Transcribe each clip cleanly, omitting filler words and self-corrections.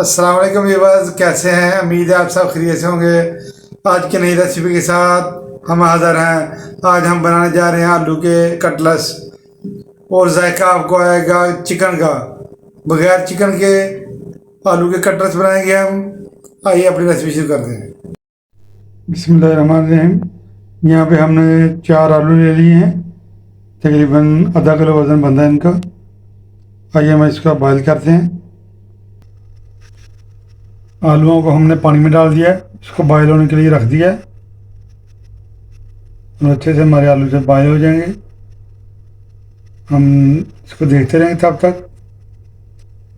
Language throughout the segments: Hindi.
अस्सलाम वालेकुम व्यूअर्स, कैसे हैं? उम्मीद है आप सब खैरियत से होंगे। आज की नई रेसिपी के साथ हम हाज़िर हैं। आज हम बनाने जा रहे हैं आलू के कटलेट्स और जायका आपको आएगा चिकन का। बगैर चिकन के आलू के कटलेट्स बनाएंगे हम। आइए अपनी रेसिपी शुरू करते हैं। बिस्मिल्लाहिर्रहमानिर्रहीम। यहाँ पे हमने 4 आलू ले लिए हैं, तकरीबन आधा किलो वज़न बनता है इनका। आइए हम इसका बॉयल करते हैं। आलूओं को हमने पानी में डाल दिया है, इसको बॉयल होने के लिए रख दिया है और अच्छे से हमारे आलू से बॉयल हो जाएंगे। हम इसको देखते रहेंगे तब तक।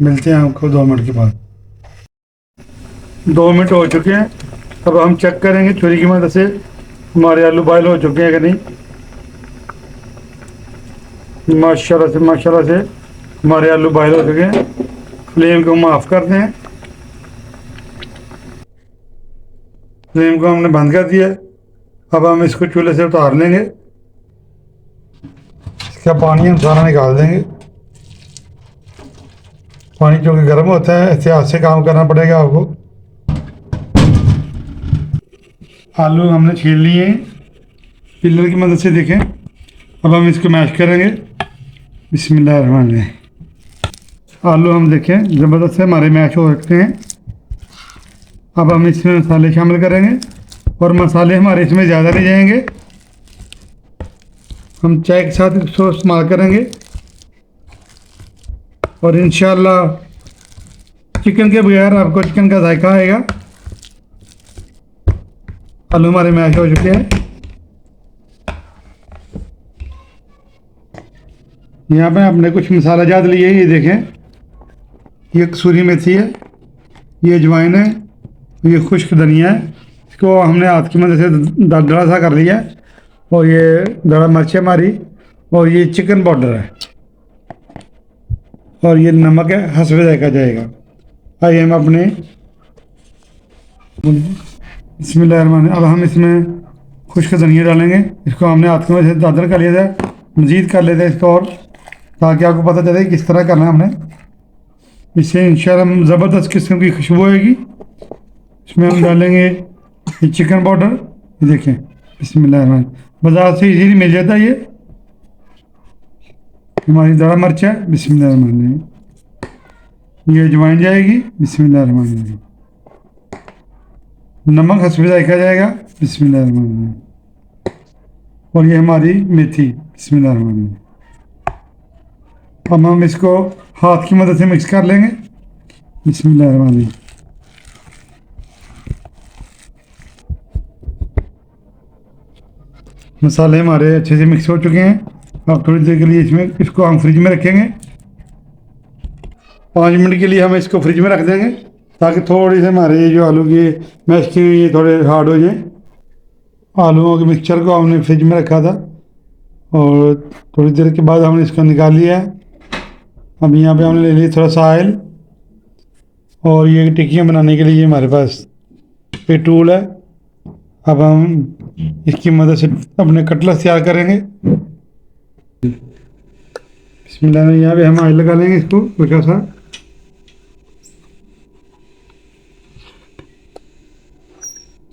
मिलते हैं आपको 2 मिनट के बाद। 2 मिनट हो चुके हैं। अब हम चेक करेंगे छुरी की मदद से हमारे आलू बॉयल हो चुके हैं कि नहीं। माशाल्लाह से हमारे आलू बॉयल हो चुके हैं। फ्लेम को हम ऑफ करते हैं। फ्लेम को हमने बंद कर दिया। अब हम इसको चूल्हे से उतार लेंगे। इसका पानी हम सारा निकाल देंगे। पानी जो कि गर्म होता है, एहतियात से काम करना पड़ेगा आपको। आलू हमने छील लिए हैं पिलर की मदद से, देखें। अब हम इसको मैश करेंगे। बिस्मिल्लाहिर्रहमानिर्रहीम। आलू हम देखें ज़बरदस्त से हमारे मैश हो रखते हैं। अब हम इसमें मसाले शामिल करेंगे और मसाले हमारे इसमें ज़्यादा नहीं जाएंगे। हम चाय के साथ इसको इस्तेमाल करेंगे और इंशाल्लाह चिकन के बगैर आपको चिकन का जायका आएगा। आलू हमारे मैश हो चुके हैं। यहाँ पे आपने कुछ मसाला जात लिए, ये देखें। ये कसूरी मेथी है, ये अजवाइन है, ये खुश्क धनिया है। इसको हमने हाथ की मदद से दड़ा सा कर लिया है। और ये दड़ा मिर्च हमारी, और ये चिकन पाउडर है, और ये नमक है, हस्बे जायका जाएगा। आइए हम अपने बिस्मिल्लाहिर्रहमानिर्रहीम। अब हम इसमें खुश्क धनिया डालेंगे। इसको हमने हाथ की मदद से दादर कर लिया था, मज़ीद कर लेते हैं इसको, और ताकि आपको पता चले किस तरह करना है हमने। इससे इंशाल्लाह ज़बरदस्त किस्म की खुशबू आएगी। इसमें हम डालेंगे ये चिकन पाउडर, ये देखें। बिस्मिल्लाहिर्रहमानिर्रहीम। बाज़ार से इजीली मिल जाता है ये। हमारी दड़ा मिर्च है, बिस्मिल्लाहिर्रहमानिर्रहीम। ये अजवाइन जाएगी, बिस्मिल्लाहिर्रहमानिर्रहीम। नमक हस्बे जायका जाएगा, बिस्मिल्लाहिर्रहमानिर्रहीम। और ये हमारी मेथी, बिस्मिल्लाहिर्रहमानिर्रहीम। अब हम इसको हाथ की मदद से मिक्स कर लेंगे, बिस्मिल्लाहिर्रहमानिर्रहीम। मसाले हमारे अच्छे से मिक्स हो चुके हैं। अब थोड़ी देर के लिए इसको हम फ्रिज में रखेंगे। 5 मिनट के लिए हम इसको फ्रिज में रख देंगे, ताकि थोड़ी से हमारे ये जो आलू की मैश की हुई ये थोड़े हार्ड हो जाएं। आलूओं के मिक्सचर को हमने फ्रिज में रखा था और थोड़ी देर के बाद हमने इसको निकाल लिया है। अब यहाँ पे हमने ले लिया थोड़ा सा ऑयल, और ये टिक्कियाँ बनाने के लिए हमारे पास ये टूल है। अब हम इसकी मदद से अपने कटलेट्स तैयार करेंगे। बिस्मिल्लाह। यहाँ पे हम ऑयल लगा लेंगे इसको हल्का सा।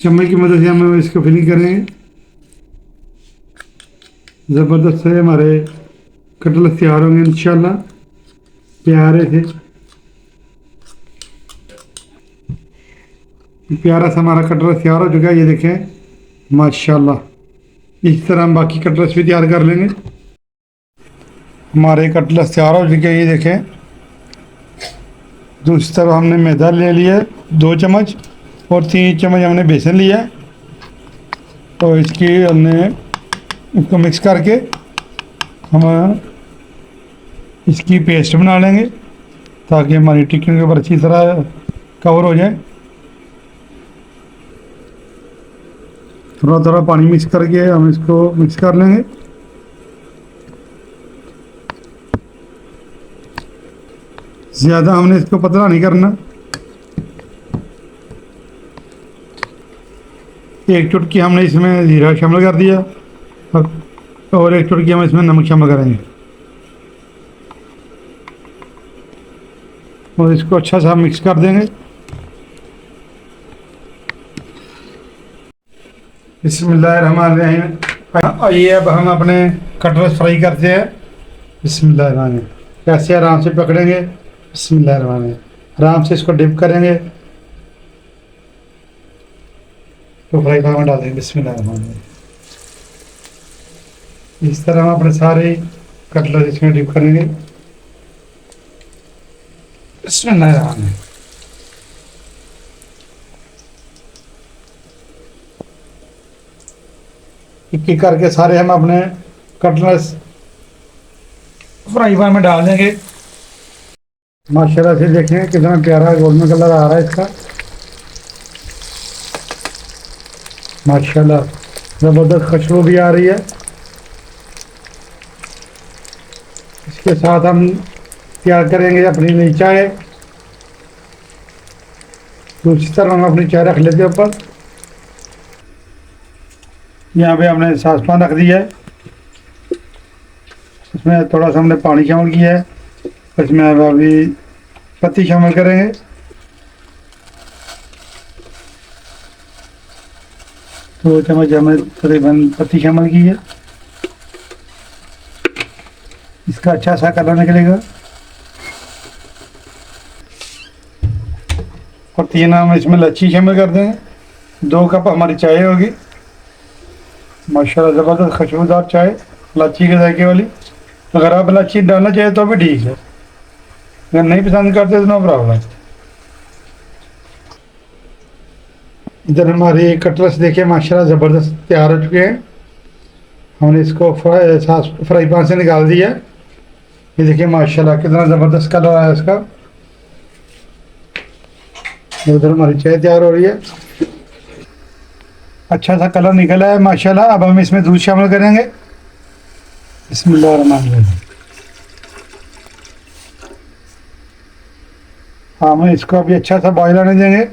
चम्मच की मदद से हम इसको फिलिंग करेंगे। ज़बरदस्त से हमारे कटलेट्स तैयार होंगे इंशाल्लाह, प्यारे से। प्यारा सा हमारा कटलेट्स तैयार हो चुका है, ये देखें माशाल्लाह। इस तरह हम बाकी कटलेट्स भी तैयार कर लेंगे। हमारे कटलेट्स तैयार हो चुके हैं, ये देखें। दूसरी तरफ हमने मैदा ले लिया है 2 चम्मच, और 3 चम्मच हमने बेसन लिया है। तो इसको मिक्स करके हम इसकी पेस्ट बना लेंगे, ताकि हमारी टिक्कियों के ऊपर अच्छी तरह कवर हो जाए। थोड़ा थोड़ा पानी मिक्स करके हम इसको मिक्स कर लेंगे। ज़्यादा हमने इसको पतला नहीं करना। 1 चुटकी हमने इसमें जीरा शामिल कर दिया, और 1 चुटकी हम इसमें नमक शामिल करेंगे। और इसको अच्छा सा मिक्स कर देंगे। बिस्मिल्लाहिर्रहमानिर्रहीम। आइए अब हम अपने कटलेट फ्राई करते हैं। बिस्मिल्लाहिर्रहमानिर्रहीम। कैसे आराम से पकड़ेंगे, बिस्मिल्लाहिर्रहमानिर्रहीम। आराम से इसको डिप करेंगे तो फ्राई पैन में डालेंगे। बिस्मिल्लाहिर्रहमानिर्रहीम। इस तरह हम अपने सारे कटलेट इसमें डिप करेंगे। बिस्मिल्लाहिर्रहमानिर्रहीम। एक करके सारे हम अपने कटलेट्स फ्राई पैन में डाल देंगे। माशाल्लाह से देखें कितना प्यारा गोल्डन कलर आ रहा है इसका। माशाल्लाह ज़बरदस्त खुशबू भी आ रही है। इसके साथ हम तैयार करेंगे अपनी नई चाय। दूसरी तरफ हम अपनी चाय रख लेते हैं ऊपर। यहाँ पे हमने सासपान रख दिया है, इसमें थोड़ा सा हमने पानी शामिल किया है। इसमें अब अभी पत्ती शामिल करेंगे। 2 चम्मच हमने तकरीबन पत्ती शामिल की है। इसका अच्छा सा कलर निकलेगा। और 3 हम इसमें लच्छी शामिल कर देंगे। 2 कप हमारी चाय होगी। माशाल्लाह ज़बरदस्त खुशबूदार चाय इलायची के जायके वाली। अगर आप इलायची डालना चाहें तो भी ठीक है, अगर नहीं पसंद करते तो नो प्रॉब्लम। इधर हमारे कटलेट्स देखिए माशाल्लाह ज़बरदस्त तैयार हो चुके हैं। हमने इसको फ्राई पैन से निकाल दिया। ये देखिए माशाल्लाह कितना ज़बरदस्त कलर आया इसका। उधर हमारी चाय तैयार हो रही है, अच्छा सा कलर निकला है माशाल्लाह। अब हम इसमें दूध शामिल करेंगे। बिस्मिल्लाहिर्रहमानिर्रहीम। हम इसको अभी अच्छा सा बॉयल आने देंगे।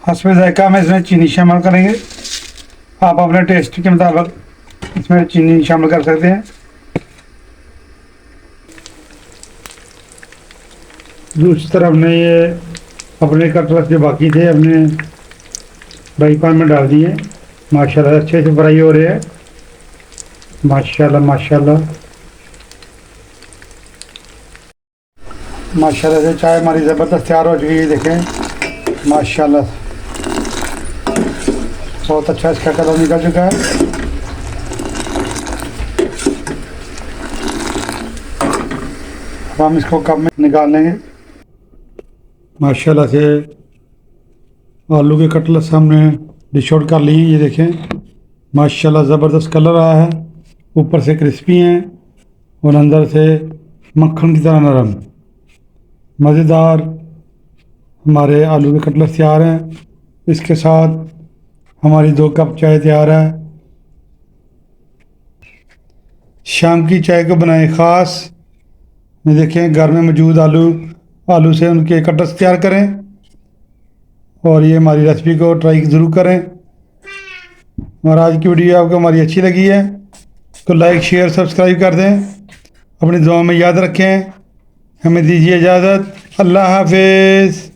हस्बे जायका में इसमें चीनी शामिल करेंगे। आप अपने टेस्ट के मुताबिक इसमें चीनी शामिल कर सकते हैं। दूसरी तरफ हमने ये अपने कटलेट जो बाकी थे अपने फ्राई पैन में डाल दिए। माशाल्लाह अच्छे से फ्राई हो रहे हैं। माशाल्लाह माशाल्लाह माशाल्लाह से चाय हमारी ज़बरदस्त तैयार हो चुकी है। देखें माशाल्लाह बहुत अच्छा इसका कलर निकल चुका है। अब हम इसको कप में निकाल लेंगे। माशाल्लाह से आलू के कटलेट्स हमने डिश आउट कर लिए। ये देखें माशाल्लाह ज़बरदस्त कलर आया है, ऊपर से क्रिस्पी हैं और अंदर से मक्खन की तरह नरम मज़ेदार हमारे आलू के कटलेट्स तैयार हैं। इसके साथ हमारी 2 कप चाय तैयार है। शाम की चाय को बनाएं ख़ास। ये देखें घर में मौजूद आलू से उनके कटलेट्स तैयार करें और ये हमारी रेसिपी को ट्राई ज़रूर करें। और आज की वीडियो आपको हमारी अच्छी लगी है तो लाइक शेयर सब्सक्राइब कर दें। अपनी दुआ में याद रखें। हमें दीजिए इजाज़त। अल्लाह हाफिज़।